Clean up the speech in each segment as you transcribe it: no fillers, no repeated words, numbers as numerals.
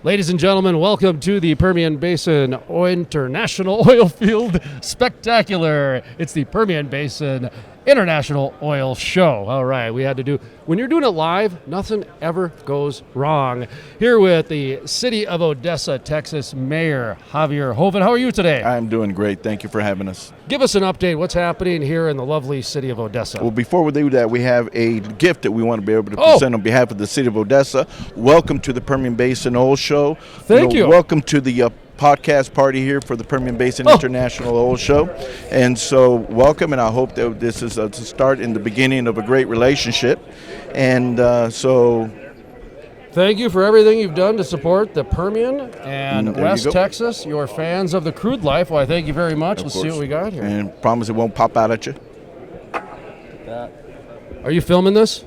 Ladies and gentlemen, welcome to the Permian Basin International Oil Field Spectacular. It's the Permian Basin International Oil Show. All right, when you're doing it live, nothing ever goes wrong. Here with the City of Odessa, Texas Mayor Javier Joven. How are you today? I'm doing great. Thank you for having us. Give us an update. What's happening here in the lovely city of Odessa? Well, before we do that, we have a gift that we want to be able to present on behalf of the City of Odessa. Welcome to the Permian Basin Oil Show. Thank you. Welcome to the podcast party here for the Permian Basin International Oil Show. And so welcome, and I hope that this is to start in the beginning of a great relationship. And thank you for everything you've done to support the Permian and West Texas. You're fans of the Crude Life. Well, I thank you very much. Let's see what we got here. And promise it won't pop out at you. Are you filming this?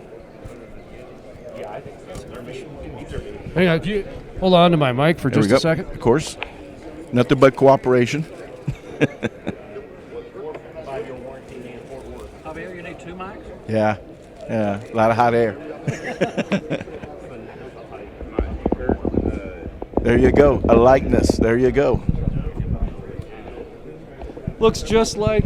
Yeah, I think so. Hang on, can you hold on to my mic for just a second? Of course. Nothing but cooperation. 5-year warranty in Fort Worth. Javier, you need 2 mics? Yeah, a lot of hot air. There you go, a likeness. There you go. Looks just like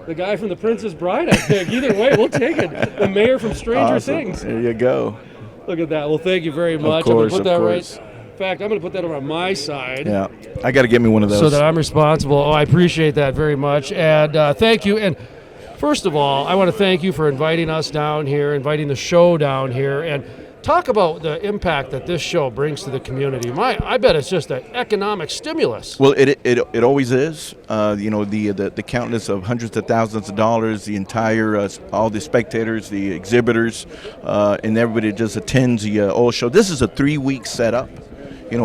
the guy from The Princess Bride, I think. Either way, we'll take it. The mayor from Stranger Things. There you go. Look at that. Well, thank you very much. Of course, I'm going to put that right. In fact, I'm going to put that over on my side. Yeah, I got to get me one of those. So that I'm responsible. Oh, I appreciate that very much. And thank you. And first of all, I want to thank you for inviting us down here, inviting the show down here, and talk about the impact that this show brings to the community. I bet it's just an economic stimulus. Well, it always is. The countless of hundreds of thousands of dollars, the entire, all the spectators, the exhibitors, and everybody just attends the oil show. This is a 3-week setup.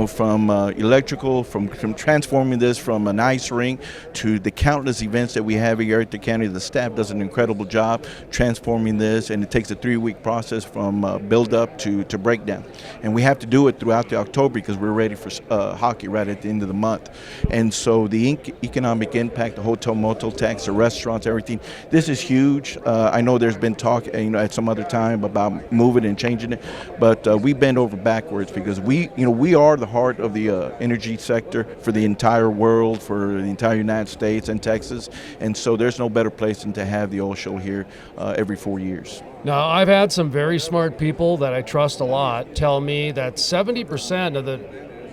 From electrical, from transforming this from an ice rink to the countless events that we have here at the county. The staff does an incredible job transforming this, and it takes a 3-week process from build up to breakdown. And we have to do it throughout the October because we're ready for hockey right at the end of the month. And so the economic impact, the hotel, motel tax, the restaurants, everything, this is huge. I know there's been talk, at some other time about moving and changing it, but we bend over backwards because we are the heart of the energy sector for the entire world, for the entire United States and Texas, and so there's no better place than to have the oil show here every 4 years. Now, I've had some very smart people that I trust a lot tell me that 70% of the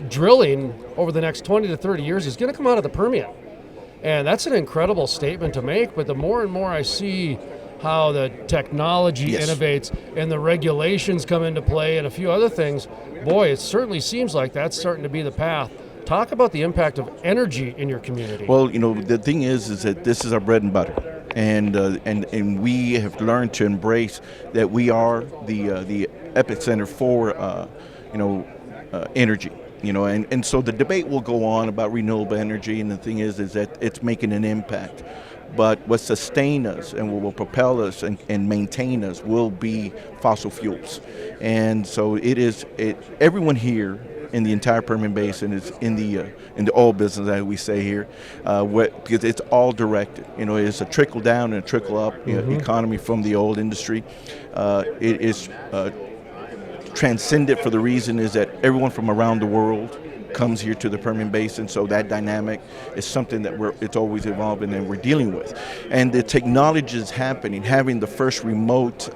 drilling over the next 20 to 30 years is going to come out of the Permian. And that's an incredible statement to make, but the more and more I see how the technology innovates and the regulations come into play and a few other things, boy, it certainly seems like that's starting to be the path. Talk about the impact of energy in your community. Well, the thing is that this is our bread and butter, and we have learned to embrace that we are the epicenter for energy. And so the debate will go on about renewable energy, and the thing is that it's making an impact. But what sustain us and what will propel us and maintain us will be fossil fuels. And so everyone here in the entire Permian Basin is in the oil business, as we say here, because it's all directed. It's a trickle down and a trickle up economy from the oil industry. It is transcendent for the reason is that everyone from around the world comes here to the Permian Basin, so that dynamic is something that it's always evolving and we're dealing with. And the technology is happening, having the first remote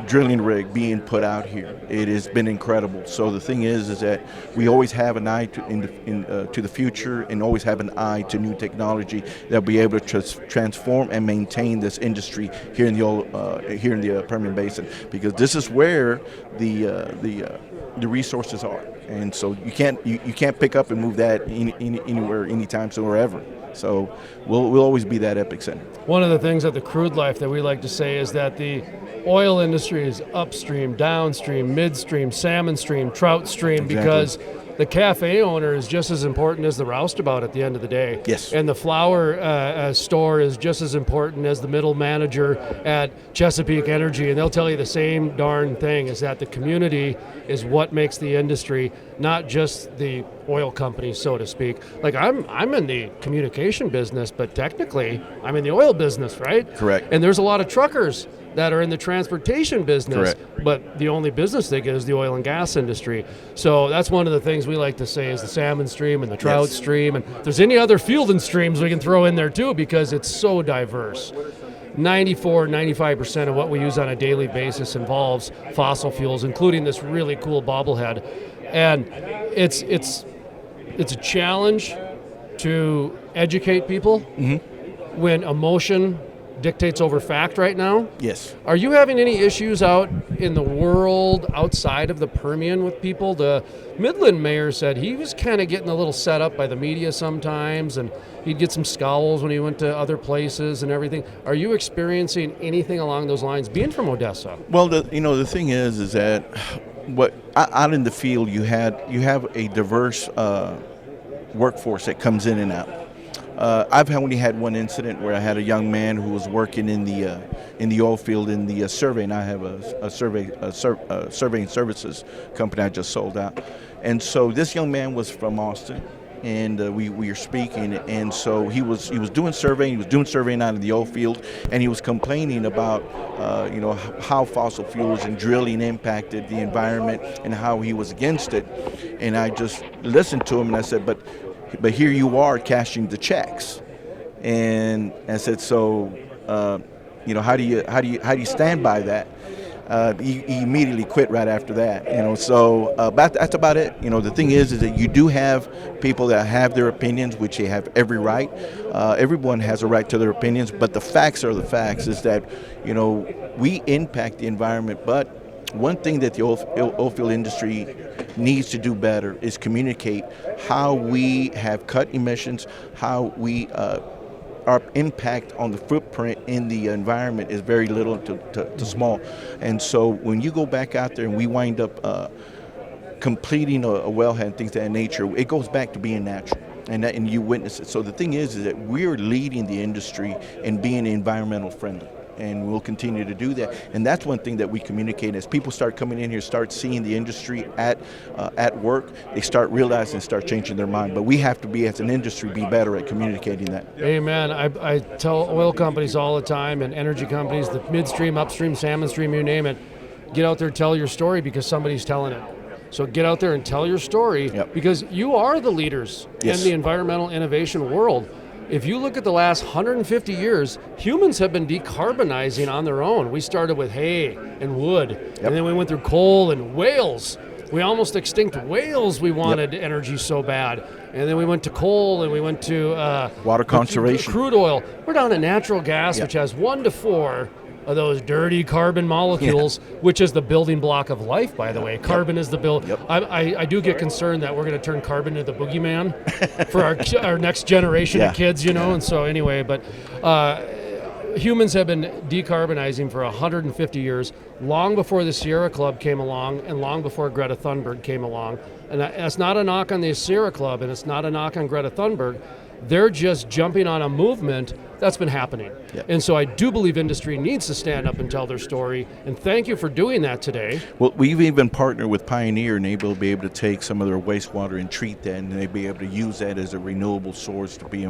drilling rig being put out here. It has been incredible. So the thing is that we always have an eye to the future and always have an eye to new technology that will be able to transform and maintain this industry here in the Permian Basin, because this is where the resources are. And so you can't pick up and move that anywhere, anytime soon or ever. So we'll always be that epicenter. One of the things at the Crude Life that we like to say is that the oil industry is upstream, downstream, midstream, salmon stream, trout stream, because the cafe owner is just as important as the roustabout at the end of the day. Yes. And the flower store is just as important as the middle manager at Chesapeake Energy. And they'll tell you the same darn thing, is that the community is what makes the industry, not just the oil company, so to speak. Like I'm in the communication business, but technically I'm in the oil business, right? Correct. And there's a lot of truckers that are in the transportation business, Correct. but the only business they get is the oil and gas industry. So that's one of the things we like to say is the salmon stream and the trout Yes. stream. And if there's any other field and streams we can throw in there too, because it's so diverse. 95% of what we use on a daily basis involves fossil fuels, including this really cool bobblehead. And it's a challenge to educate people when emotion dictates over fact right now. Yes. Are you having any issues out in the world outside of the Permian with people? The Midland mayor said he was kind of getting a little set up by the media sometimes, and he'd get some scowls when he went to other places and everything. Are you experiencing anything along those lines, being from Odessa? Well, the thing is that out in the field you have a diverse workforce that comes in and out. I've only had one incident where I had a young man who was working in the oil field in the survey, and I have a surveying services company I just sold out. And so this young man was from Austin, and we were speaking, and so he was doing surveying. He was doing surveying out in the oil field, and he was complaining about how fossil fuels and drilling impacted the environment and how he was against it. And I just listened to him, and I said, but here you are cashing the checks, and I said, so how do you stand by that? He immediately quit right after that. So that's about it. The thing is that you do have people that have their opinions, which they have every right. Everyone has a right to their opinions, but the facts are the facts. Is that we impact the environment, but one thing that the oil field industry needs to do better is communicate how we have cut emissions, how we our impact on the footprint in the environment is very little to small. And so when you go back out there and we wind up completing a wellhead and things of that nature, it goes back to being natural. And you witness it. So the thing is that we're leading the industry in being environmental friendly. And we'll continue to do that. And that's one thing that we communicate as people start coming in here, start seeing the industry at work, they start realizing and start changing their mind. But we have to be, as an industry, be better at communicating that. Amen. I tell oil companies all the time, and energy companies, the midstream, upstream, salmon stream, you name it, get out there, tell your story because somebody's telling it. So get out there and tell your story because you are the leaders in the environmental innovation world. If you look at the last 150 years, humans have been decarbonizing on their own. We started with hay and wood, and then we went through coal and whales. We almost extinct whales. We wanted energy so bad. And then we went to coal, and we went to water conservation, crude oil. We're down to natural gas, which has 1 to 4 of those dirty carbon molecules, which is the building block of life, by the way. Carbon is the build. I do get concerned that we're going to turn carbon into the boogeyman for our next generation of kids, and so anyway, but humans have been decarbonizing for 150 years, long before the Sierra Club came along and long before Greta Thunberg came along. And that's not a knock on the Sierra Club, and it's not a knock on Greta Thunberg. They're just jumping on a movement that's been happening. And so I do believe industry needs to stand up and tell their story. And thank you for doing that today. Well, we've even partnered with Pioneer, and they'll be able to take some of their wastewater and treat that, and they'll be able to use that as a renewable source to be,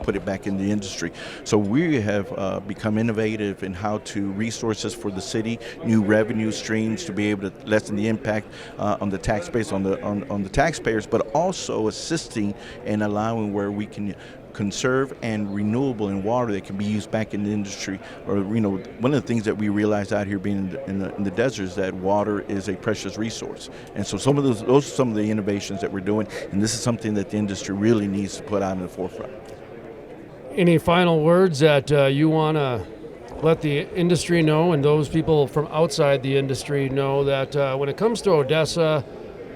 put it back in the industry. So we have become innovative in how to resources for the city, new revenue streams to be able to lessen the impact on the taxpayers, on the taxpayers, but also assisting and allowing where we can conserve and renewable in water that can be used back in the industry. Or one of the things that we realize out here being in the desert is that water is a precious resource. And so those are some of the innovations that we're doing, and this is something that the industry really needs to put out in the forefront. Any final words that you want to let the industry know, and those people from outside the industry know, that when it comes to Odessa,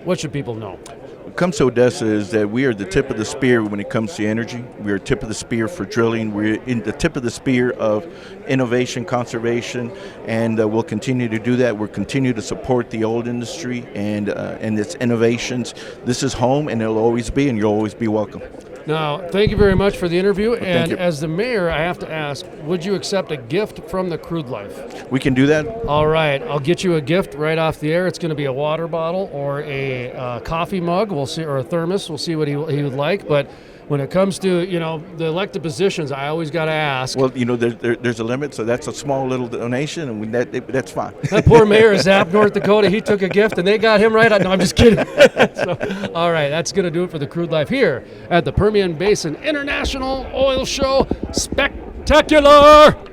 what should people know? What comes to Odessa is that we are the tip of the spear when it comes to energy. We are tip of the spear for drilling. We're in the tip of the spear of innovation, conservation, and we'll continue to do that. We'll continue to support the old industry and its innovations. This is home, and it'll always be, and you'll always be welcome. Now, thank you very much for the interview. And as the mayor, I have to ask, would you accept a gift from the Crude Life? We can do that. All right. I'll get you a gift right off the air. It's going to be a water bottle or a coffee mug. We'll see, or a thermos. We'll see what he would like. But when it comes to, the elected positions, I always got to ask. Well, there's a limit, so that's a small little donation, and that's fine. That poor mayor of Zap, North Dakota, he took a gift and they got him right. No, I'm just kidding. So, all right, that's going to do it for the Crude Life here at the Permian Basin International Oil Show. Spectacular!